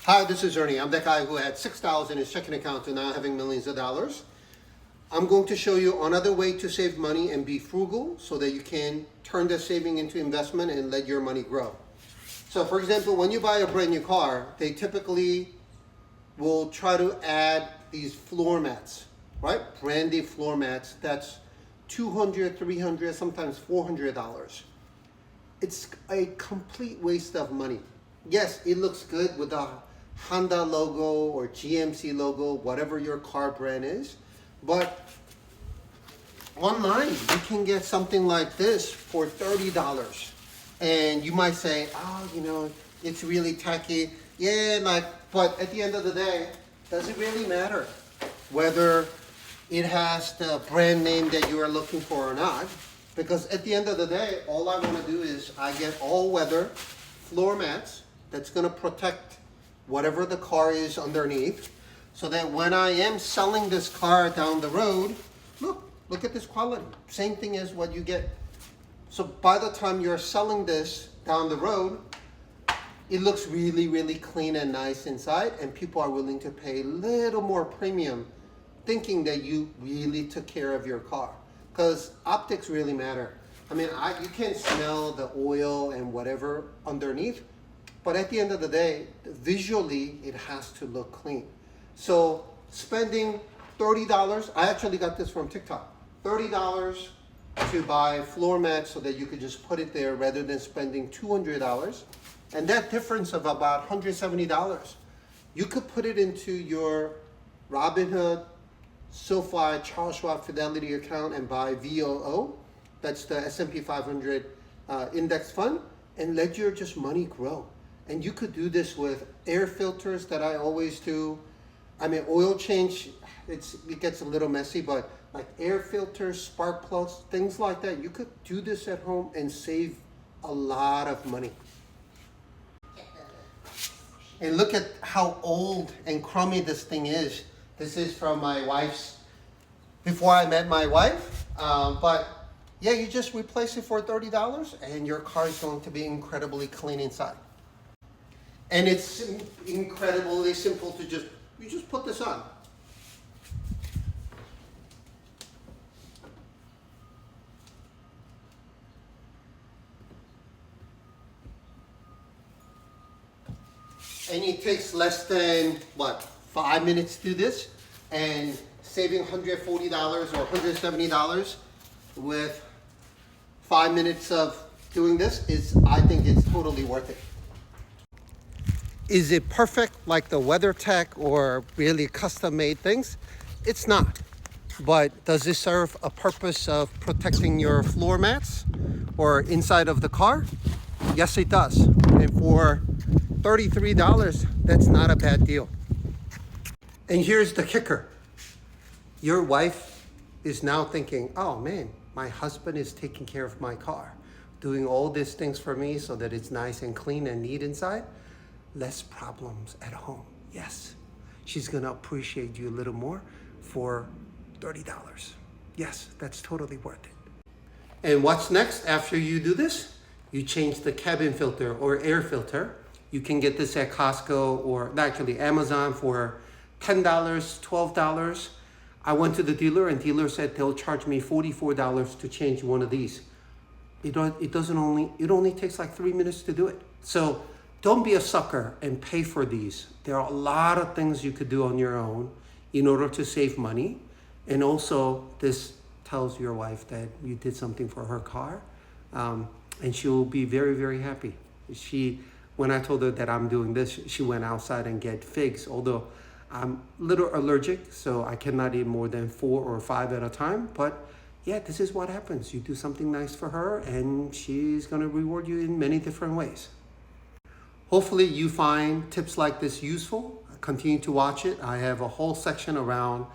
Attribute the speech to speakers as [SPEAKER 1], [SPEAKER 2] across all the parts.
[SPEAKER 1] Hi, this is Ernie. I'm that guy who had $6,000 in his checking account and now having millions of dollars. I'm going to show you another way to save money and be frugal so that you can turn that saving into investment and let your money grow. So for example, when you buy a brand new car, they typically will try to add these floor mats, right? Branded floor mats. That's $200, $300, sometimes $400. It's a complete waste of money. Yes, it looks good with a Honda logo or GMC logo, whatever your car brand is, but online you can get something like this for $30. And you might say, oh, it's really tacky. Yeah, but at the end of the day, does it really matter whether it has the brand name that you are looking for or not? Because at the end of the day, all I want to do is I get all-weather floor mats that's going to protect whatever the car is underneath, so that when I am selling this car down the road, look at this quality. Same thing as what you get. So by the time you're selling this down the road, it looks really, really clean and nice inside, and people are willing to pay a little more premium thinking that you really took care of your car. Because optics really matter. I mean, you can smell the oil and whatever underneath, but at the end of the day, visually, it has to look clean. So spending $30, I actually got this from TikTok, $30 to buy floor mats so that you could just put it there rather than spending $200. And that difference of about $170, you could put it into your Robinhood, SoFi, Charles Schwab Fidelity account and buy VOO, that's the S&P 500 index fund, and let your just money grow. And you could do this with air filters that I always do. I mean, oil change, it gets a little messy, but like air filters, spark plugs, things like that, you could do this at home and save a lot of money. And look at how old and crummy this thing is. This is from my wife's, before I met my wife. But yeah, you just replace it for $30 and your car is going to be incredibly clean inside. And it's incredibly simple to you just put this on. And it takes less than, 5 minutes to do this, and saving $140 or $170 with 5 minutes of doing this I think it's totally worth it. Is it perfect like the WeatherTech or really custom-made things? It's not. But does it serve a purpose of protecting your floor mats or inside of the car? Yes, it does. And for $33, that's not a bad deal. And here's the kicker. Your wife is now thinking, oh man, my husband is taking care of my car, doing all these things for me so that it's nice and clean and neat inside. Less problems at home. Yes, she's gonna appreciate you a little more for $30. Yes, that's totally worth it. And what's next after you do this? You change the cabin filter or air filter. You can get this at Costco or actually Amazon for $10, $12. I went to the dealer and dealer said they'll charge me $44 to change one of these. It only takes like 3 minutes to do it. So don't be a sucker and pay for these. There are a lot of things you could do on your own in order to save money. And also this tells your wife that you did something for her car, and she'll be very, very happy. When I told her that I'm doing this, she went outside and get figs, although I'm a little allergic, so I cannot eat more than 4 or 5 at a time. But yeah, this is what happens. You do something nice for her and she's gonna reward you in many different ways. Hopefully you find tips like this useful. Continue to watch it. I have a whole section around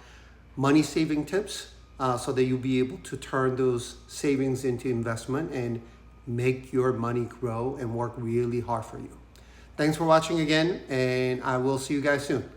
[SPEAKER 1] money saving tips so that you'll be able to turn those savings into investment and make your money grow and work really hard for you. Thanks for watching again, and I will see you guys soon.